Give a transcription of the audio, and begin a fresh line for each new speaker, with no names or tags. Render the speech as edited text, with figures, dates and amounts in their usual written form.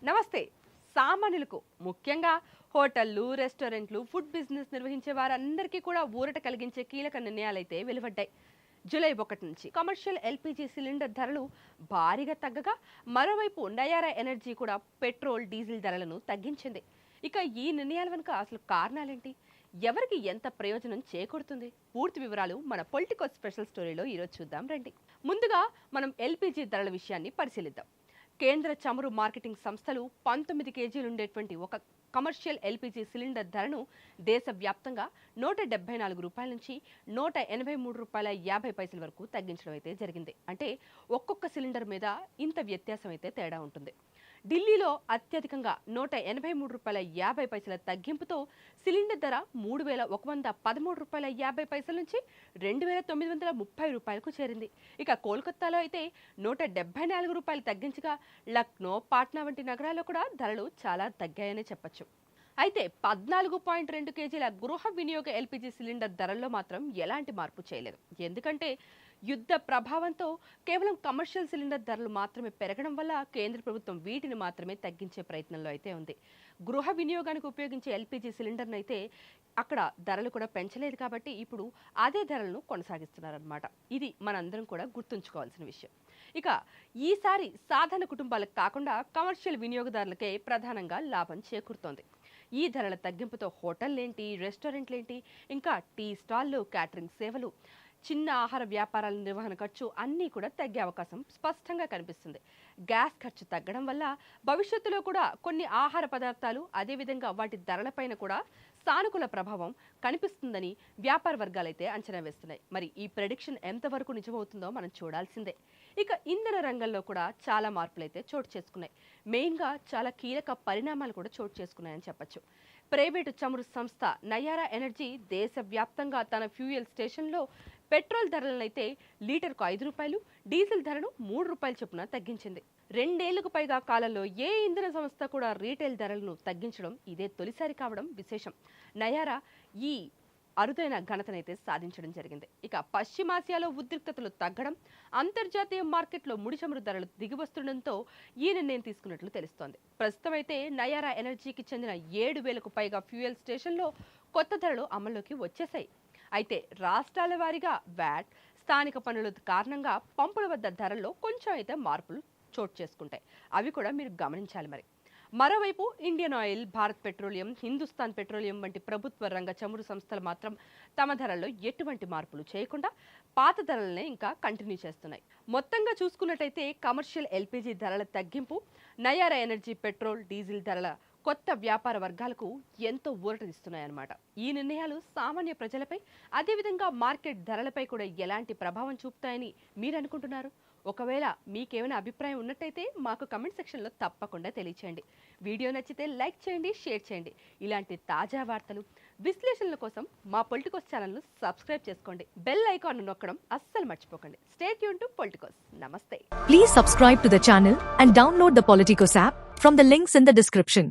నమస్తే. సామాన్యులకు ముఖ్యంగా హోటళ్లు, రెస్టారెంట్లు, ఫుడ్ బిజినెస్ నిర్వహించే వారందరికీ కూడా ఊరట కలిగించే కీలక నిర్ణయాలైతే వెలువడ్డాయి. జూలై 1 నుంచి కమర్షియల్ ఎల్పీజీ సిలిండర్ ధరలు భారీగా తగ్గగా, మరోవైపు నయారా ఎనర్జీ కూడా పెట్రోల్, డీజిల్ ధరలను తగ్గించింది. ఇక ఈ నిర్ణయాల వెనుక అసలు కారణాలేంటి? ఎవరికి ఎంత ప్రయోజనం చేకూరుతుంది? పూర్తి వివరాలు మన పొలిటికల్ స్పెషల్ స్టోరీలో ఈరోజు చూద్దాం రండి. ముందుగా మనం ఎల్పీజీ ధరల విషయాన్ని పరిశీలిద్దాం. కేంద్ర చమురు మార్కెటింగ్ సంస్థలు 19 కేజీలు ఉండేటువంటి ఒక కమర్షియల్ ఎల్పీజీ సిలిండర్ ధరను దేశవ్యాప్తంగా ₹174 నుంచి ₹183.50 వరకు తగ్గించడం అయితే జరిగింది. అంటే ఒక్కొక్క సిలిండర్ మీద ఇంత వ్యత్యాసం అయితే తేడా ఉంటుంది. ఢిల్లీలో అత్యధికంగా ₹183.50 తగ్గింపుతో సిలిండర్ ధర ₹3,113.50 నుంచి ₹2,930కు చేరింది. ఇక కోల్కతాలో అయితే ₹174 తగ్గించగా, లక్నో, పాట్నా వంటి నగరాల్లో కూడా ధరలు చాలా తగ్గాయనే చెప్పొచ్చు. అయితే 14.2 కేజీల గృహ వినియోగ ఎల్పీజీ సిలిండర్ ధరల్లో మాత్రం ఎలాంటి మార్పు చేయలేదు. ఎందుకంటే యుద్ధ ప్రభావంతో కేవలం కమర్షియల్ సిలిండర్ ధరలు మాత్రమే పెరగడం వల్ల కేంద్ర ప్రభుత్వం వీటిని మాత్రమే తగ్గించే ప్రయత్నంలో అయితే ఉంది. గృహ వినియోగానికి ఉపయోగించే ఎల్పీజీ సిలిండర్ను అయితే అక్కడ ధరలు కూడా పెంచలేదు కాబట్టి ఇప్పుడు అదే ధరలను కొనసాగిస్తున్నారన్నమాట. ఇది మనందరం కూడా గుర్తుంచుకోవాల్సిన విషయం. ఇక ఈసారి సాధారణ కుటుంబాలకు కాకుండా కమర్షియల్ వినియోగదారులకే ప్రధానంగా లాభం చేకూరుతోంది. ఈ ధరల తగ్గింపుతో హోటళ్లేంటి, రెస్టారెంట్లేంటి, ఇంకా టీ స్టాల్లు, క్యాటరింగ్ సేవలు, చిన్న ఆహార వ్యాపారాల నిర్వహణ ఖర్చు అన్నీ కూడా తగ్గే అవకాశం స్పష్టంగా కనిపిస్తుంది. గ్యాస్ ఖర్చు తగ్గడం వల్ల భవిష్యత్తులో కూడా కొన్ని ఆహార పదార్థాలు, అదేవిధంగా వాటి ధరలపైన కూడా సానుకూల ప్రభావం కనిపిస్తుందని వ్యాపార వర్గాలైతే అంచనా వేస్తున్నాయి. మరి ఈ ప్రెడిక్షన్ ఎంతవరకు నిజమవుతుందో మనం చూడాల్సిందే. ఇక ఇంధన రంగంలో కూడా చాలా మార్పులైతే చోటు చేసుకున్నాయి. మెయిన్గా చాలా కీలక పరిణామాలు కూడా చోటు చేసుకున్నాయని చెప్పొచ్చు. ప్రైవేటు చమురు సంస్థ నయారా ఎనర్జీ దేశవ్యాప్తంగా తన ఫ్యూయల్ స్టేషన్లో పెట్రోల్ ధరలనైతే లీటర్కు ₹5, డీజిల్ ధరను ₹3 చొప్పున తగ్గించింది. 2 ఏళ్లకు పైగా కాలంలో ఏ ఇంధన సంస్థ కూడా రీటైల్ ధరలను తగ్గించడం ఇదే తొలిసారి కావడం విశేషం. నయారా ఈ అరుదైన ఘనతనైతే సాధించడం జరిగింది. ఇక పశ్చిమాసియాలో ఉద్రిక్తతలు తగ్గడం, అంతర్జాతీయ మార్కెట్లో ముడి చమురు ధరలు దిగివస్తుండటంతో ఈ నిర్ణయం తీసుకున్నట్లు తెలుస్తోంది. ప్రస్తుతం అయితే నయారా ఎనర్జీకి చెందిన 7,000కు పైగా ఫ్యూయల్ స్టేషన్లో కొత్త ధరలు అమల్లోకి వచ్చేశాయి. అయితే రాష్ట్రాల వారీగా వ్యాట్, స్థానిక పన్నుల కారణంగా పంపుల వద్ద ధరల్లో కొంచెం అయితే మార్పులు చోటు చేసుకుంటాయి. అవి కూడా మీరు గమనించాలి. మరోవైపు Indian oil, Bharat petroleum, Hindustan petroleum వంటి ప్రభుత్వ రంగ చమురు సంస్థలు మాత్రం తమ ధరల్లో ఎటువంటి మార్పులు చేయకుండా పాత ధరలనే ఇంకా కంటిన్యూ చేస్తున్నాయి. మొత్తంగా చూసుకున్నట్టయితే కమర్షియల్ ఎల్పీజీ ధరల తగ్గింపు నయారా ఎనర్జీ పెట్రోల్, డీజిల్ ధరల కొత్త వ్యాపార వర్గాలకు ఎంతో ఊరటనిస్తున్నాయన్నమాట. ఈ నిర్ణయాలు సామాన్య ప్రజలపై, అదేవిధంగా మార్కెట్ ధరలపై కూడా ఎలాంటి ప్రభావం చూపుతాయని మీరు అనుకుంటున్నారు? ఒకవేళ మీకేమైనా అభిప్రాయం ఉన్నట్టయితే మాకు కమెంట్ సెక్షన్లో తప్పకుండా తెలియచేయండి. వీడియో నచ్చితే లైక్ చేయండి, షేర్ చేయండి. ఇలాంటి తాజా వార్తలు, విశ్లేషణల కోసం మా పొలిటికోస్ ఛానల్ను సబ్స్క్రైబ్ చేసుకోండి. బెల్ ఐకాన్ నొక్కడం అస్సలు మర్చిపోకండి. Stay tune to Politicos. నమస్తే.
Please subscribe to the channel and download the Politicos app from the links in the description.